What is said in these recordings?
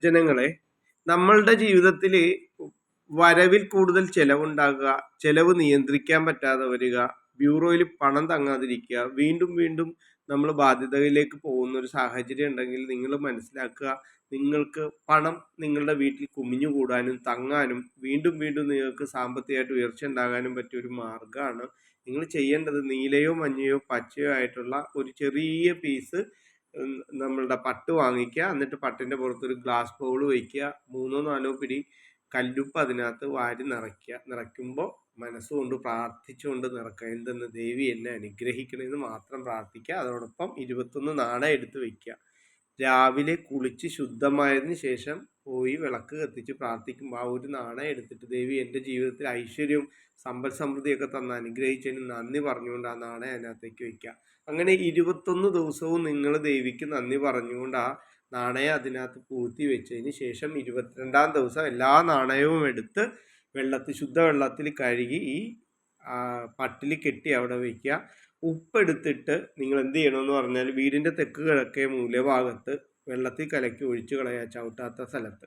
ജനങ്ങളെ, നമ്മളുടെ ജീവിതത്തിൽ വരവിൽ കൂടുതൽ ചെലവുണ്ടാകുക, ചെലവ് നിയന്ത്രിക്കാൻ പറ്റാതെ വരിക, ബ്യൂറോയിൽ പണം തങ്ങാതിരിക്കുക, വീണ്ടും വീണ്ടും നമ്മൾ ബാധ്യതയിലേക്ക് പോകുന്ന ഒരു സാഹചര്യം ഉണ്ടെങ്കിൽ നിങ്ങൾ മനസ്സിലാക്കുക, നിങ്ങൾക്ക് പണം നിങ്ങളുടെ വീട്ടിൽ കുമിഞ്ഞുകൂടാനും തങ്ങാനും വീണ്ടും വീണ്ടും നിങ്ങൾക്ക് സാമ്പത്തികമായിട്ട് ഉയർച്ച ഉണ്ടാകാനും പറ്റിയ ഒരു മാർഗ്ഗമാണ്. നിങ്ങൾ ചെയ്യേണ്ടത് നീലയോ മഞ്ഞയോ പച്ചയോ ആയിട്ടുള്ള ഒരു ചെറിയ പീസ് നമ്മളുടെ പട്ട് വാങ്ങിക്കുക. എന്നിട്ട് പട്ടിൻ്റെ പുറത്തൊരു ഗ്ലാസ് ബൗൾ വയ്ക്കുക. 3-4 പിടി കല്ലുപ്പ് അതിനകത്ത് വാരി നിറയ്ക്കുക. നിറയ്ക്കുമ്പോൾ മനസ്സുകൊണ്ട് പ്രാർത്ഥിച്ചുകൊണ്ട് നിറക്കുക. എന്തെന്ന്, ദേവി എന്നെ അനുഗ്രഹിക്കണമെന്ന് മാത്രം പ്രാർത്ഥിക്കുക. അതോടൊപ്പം 21 നാണയം എടുത്ത് വയ്ക്കുക. രാവിലെ കുളിച്ച് ശുദ്ധമായതിന് ശേഷം പോയി വിളക്ക് കത്തിച്ച് പ്രാർത്ഥിക്കുമ്പോൾ ആ ഒരു നാണയം എടുത്തിട്ട്, ദേവി എൻ്റെ ജീവിതത്തിൽ ഐശ്വര്യവും സമ്പൽ സമൃദ്ധിയൊക്കെ തന്ന് അനുഗ്രഹിച്ചതിന് നന്ദി പറഞ്ഞുകൊണ്ട് ആ നാണയം അതിനകത്തേക്ക് വയ്ക്കുക. അങ്ങനെ 21 ദിവസവും നിങ്ങൾ ദേവിക്ക് നന്ദി പറഞ്ഞുകൊണ്ട് ആ നാണയം അതിനകത്ത് പൂഴ്ത്തി വെച്ചതിന് ശേഷം 22-ാം ദിവസം എല്ലാ നാണയവും എടുത്ത് ശുദ്ധവെള്ളത്തിൽ കഴുകി ഈ പട്ടിൽ കെട്ടി അവിടെ വയ്ക്കുക. ഉപ്പെടുത്തിട്ട് നിങ്ങൾ എന്ത് ചെയ്യണമെന്ന് പറഞ്ഞാൽ, വീടിൻ്റെ തെക്ക് കിഴക്കേ മൂലഭാഗത്ത് വെള്ളത്തിൽ കലക്കി ഒഴിച്ചു കളയുക, ചവിട്ടാത്ത സ്ഥലത്ത്.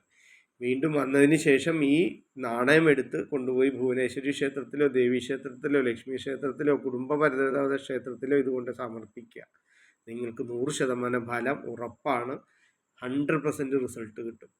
വീണ്ടും വന്നതിന് ശേഷം ഈ നാണയം എടുത്ത് കൊണ്ടുപോയി ഭുവനേശ്വരി ക്ഷേത്രത്തിലോ ദേവീക്ഷേത്രത്തിലോ ലക്ഷ്മി ക്ഷേത്രത്തിലോ കുടുംബപരിദേവതാ ക്ഷേത്രത്തിലോ ഇതുകൊണ്ട് സമർപ്പിക്കുക. നിങ്ങൾക്ക് 100% ഫലം ഉറപ്പാണ്. 100% റിസൾട്ട് കിട്ടും.